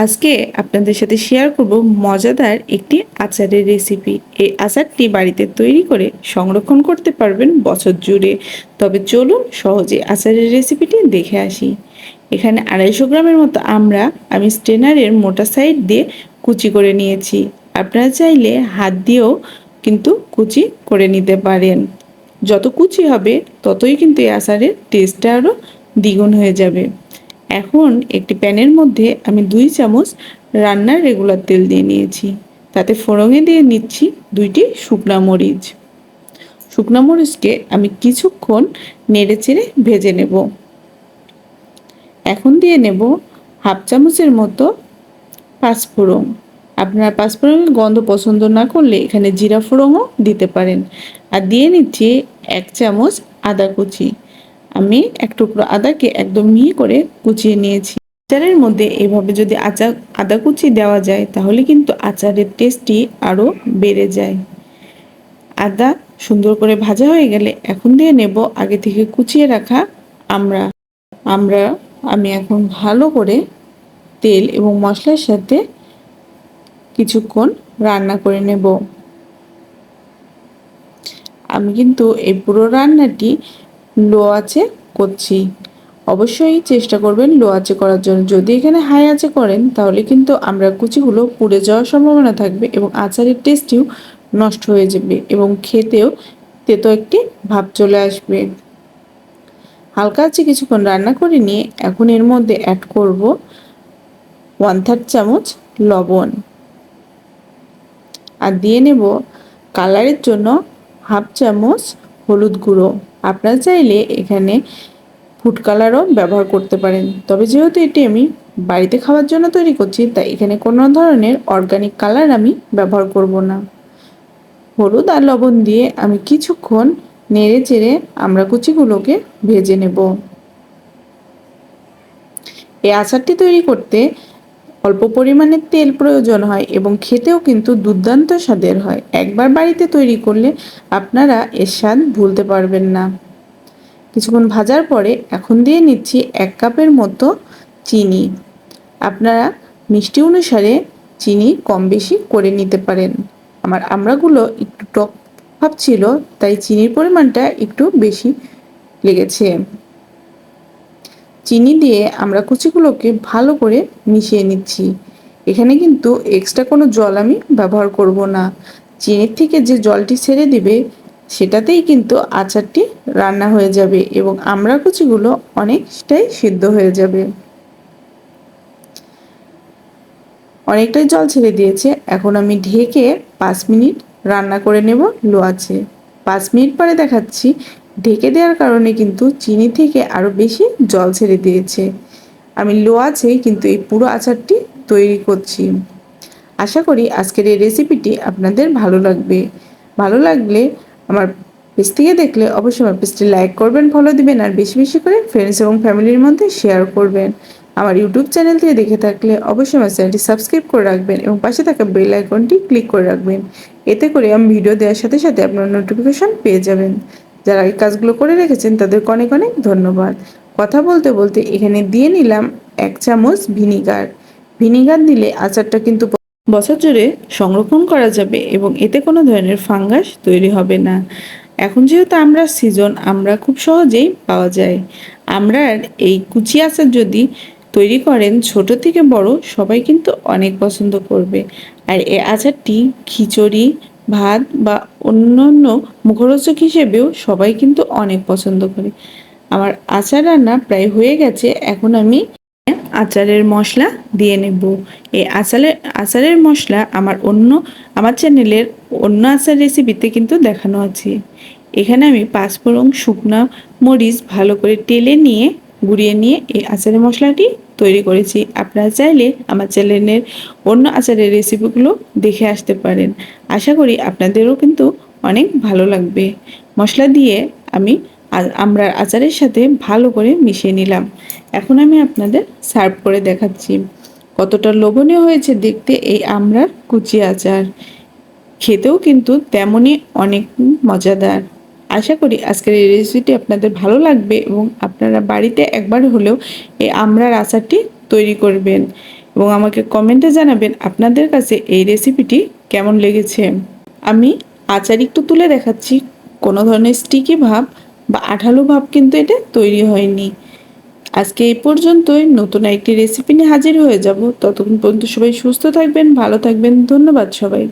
আজকে আপনাদের সাথে শেয়ার করব মজাদার একটি আচারের রেসিপি। এই আচারটি বাড়িতে তৈরি করে সংরক্ষণ করতে পারবেন বছর জুড়ে। তবে চলুন সহজে আচারের রেসিপিটি দেখে আসি। এখানে 250 গ্রামের মতো আমি স্ট্রেনারের মোটা সাইড দিয়ে কুচি করে নিয়েছি। আপনারা চাইলে হাত দিয়েও কিন্তু কুচি করে নিতে পারেন। যত কুচি হবে ততই কিন্তু এই আচারের টেস্টটা আরও দ্বিগুণ হয়ে যাবে। এখন একটি প্যানের মধ্যে আমি 2 চামচ রান্নার রেগুলার তেল দিয়ে নিয়েছি। তাতে ফোড়নে দিয়ে নিচ্ছি 2টি শুকনা মরিচ। শুকনা মরিচকে আমি কিছুক্ষণ নেড়েচেড়ে ভেজে নেব। এখন দিয়ে নেব হাফ চামচের মতো পাঁচফোড়ন। আপনারা পাঁচফোড়নের গন্ধ পছন্দ না করলে এখানে জিরা ফোড়নও দিতে পারেন। আর দিয়ে নিচ্ছি 1 চামচ আদা কুচি। আমি এক টুকরো আদাকে একদম মিহি করে কুচিয়ে নিয়েছি। আচারের মধ্যে এভাবে যদি আদা কুচি দেওয়া যায় তাহলে কিন্তু আচারের টেস্টটি আরও বেড়ে যায়। আদা সুন্দর করে ভাজা হয়ে গেলে এখন দিয়ে নেব আগে থেকে কুচিয়ে রাখা আমড়া। আমি এখন ভালো করে তেল এবং মশলার সাথে কিছুক্ষণ রান্না করে নেব। আমি কিন্তু এই পুরো রান্নাটি লো আঁচে করছি। অবশ্যই চেষ্টা করবেন লো আঁচে করার জন্য। যদি এখানে হাই আঁচে করেন তাহলে কিন্তু আমরা কুচিগুলো পুড়ে যাওয়ার সম্ভাবনা থাকবে এবং আচারের টেস্টটিও নষ্ট হয়ে যাবে এবং খেতেও তেতো একটি ভাব চলে আসবে। হালকা আঁচে কিছুক্ষণ রান্না করে নিয়ে এখন এর মধ্যে অ্যাড করব 1/3 চামচ লবণ। আর দিয়ে নেব কালারের জন্য হাফ চামচ হলুদ গুঁড়ো। আপনারা চাইলে এখানে ফুড কালারও ব্যবহার করতে পারেন। তবে যেহেতু এটি আমি বাড়িতে খাওয়ার জন্য তৈরি করছি তাই এখানে কোনো ধরনের অর্গানিক কালার আমি ব্যবহার করব না। হলুদ আর লবণ দিয়ে আমি কিছুক্ষণ নেড়ে চেড়ে আমরা কুচিগুলোকে ভেজে নেব। এই আচারটি তৈরি করতে অল্প পরিমাণে তেল প্রয়োজন হয় এবং খেতেও কিন্তু দুর্দান্ত স্বাদের হয়। একবার বাড়িতে তৈরি করলে আপনারা এর স্বাদ ভুলতে পারবেন না। কিছুক্ষণ ভাজার পরে এখন দিয়ে নিচ্ছি 1 কাপের মতো চিনি। আপনারা মিষ্টি অনুসারে চিনি কম বেশি করে নিতে পারেন। আমার আমড়াগুলো একটু টক ভাব ছিল তাই চিনির পরিমাণটা একটু বেশি লেগেছে। চিনি দিয়ে আমরা কুচিগুলোকে ভালো করে মিশিয়ে নিচ্ছি। এখানে কিন্তু এক্সট্রা কোনো জল আমি ব্যবহার করব না। চিনির থেকে যে জলটি ছেড়ে দিবে সেটাতেই কিন্তু আচারটি রান্না হয়ে যাবে এবং আমড়া কুচিগুলো অনেকটাই সিদ্ধ হয়ে যাবে। অনেকটাই জল ছেড়ে দিয়েছে। এখন আমি ঢেকে 5 মিনিট রান্না করে নেব লো আঁচে। 5 মিনিট পরে দেখাচ্ছি ঢেকে দেওয়ার কারণে কিন্তু চিনি থেকে আরও বেশি জল ছেড়ে দিয়েছে। আমি লো আঁচেই কিন্তু এই পুরো আচারটি তৈরি করছি। আশা করি আজকের এই রেসিপিটি আপনাদের ভালো লাগবে। ভালো লাগলে আমার পেজ থেকে দেখলে অবশ্যই আমার পেজটি লাইক করবেন, ফলো দিবেন আর বেশি বেশি করে ফ্রেন্ডস এবং ফ্যামিলির মধ্যে শেয়ার করবেন। আমার ইউটিউব চ্যানেল থেকে দেখে থাকলে অবশ্যই আমার চ্যানেলটি সাবস্ক্রাইব করে রাখবেন এবং পাশে থাকা বেল আইকনটি ক্লিক করে রাখবেন। এতে করে আমি ভিডিও দেওয়ার সাথে সাথে আপনারা নোটিফিকেশন পেয়ে যাবেন। যারা এই কাজগুলো করে রেখেছেন তাদেরকে অনেক অনেক ধন্যবাদ। কথা বলতে বলতে এখানে দিয়ে নিলাম 1 চামচ ভিনিগার। ভিনিগার দিলে আচারটা কিন্তু বছর জুড়ে সংরক্ষণ করা যাবে এবং এতে কোনো ধরনের ফাঙ্গাস তৈরি হবে না। এখন যেহেতু আমড়ার সিজন, আমরা খুব সহজেই পাওয়া যায়। আমড়ার এই কুচি আচার যদি তৈরি করেন ছোট থেকে বড় সবাই কিন্তু অনেক পছন্দ করবে। আর এই আচারটি খিচুড়ি, ভাত বা অন্যান্য মুখরোচক হিসেবেও সবাই কিন্তু অনেক পছন্দ করে। আমার আচার রান্না প্রায় হয়ে গেছে। এখন আমি আচারের মশলা দিয়ে নেব। এই আচারের মশলা আমার চ্যানেলের অন্য আচার রেসিপিতে কিন্তু দেখানো আছে। এখানে আমি পাঁচফোড়ন, শুকনা মরিচ ভালো করে টেলে নিয়ে গুঁড়িয়ে নিয়ে এই আচারের মশলাটি তৈরি করেছি। আপনারা চাইলে আমার চ্যানেলের অন্য আচারের রেসিপিগুলো দেখে আসতে পারেন। আশা করি আপনাদেরও কিন্তু অনেক ভালো লাগবে। মশলা দিয়ে আমরা আচারের সাথে ভালো করে মিশিয়ে নিলাম। এখন আমি আপনাদের সার্ভ করে দেখাচ্ছি কতটা লোভনীয় হয়েছে দেখতে এই আমড়ার কুচি আচার। খেতেও কিন্তু তেমনই অনেক মজাদার। আশা করি আজকের এই রেসিপিটি আপনাদের ভালো লাগবে এবং আপনারা বাড়িতে একবার হলেও এই আমড়ার আচারটি তৈরি করবেন এবং আমাকে কমেন্টে জানাবেন আপনাদের কাছে এই রেসিপিটি কেমন লেগেছে। আমি আচার একটু তুলে দেখাচ্ছি, কোনো ধরনের স্টিকি ভাব বা আঠালো ভাব কিন্তু এটা তৈরি হয়নি। আজকে এই পর্যন্তই, নতুন একটি রেসিপি নিয়ে হাজির হয়ে যাব। ততক্ষণ পর্যন্ত সবাই সুস্থ থাকবেন, ভালো থাকবেন। ধন্যবাদ সবাই।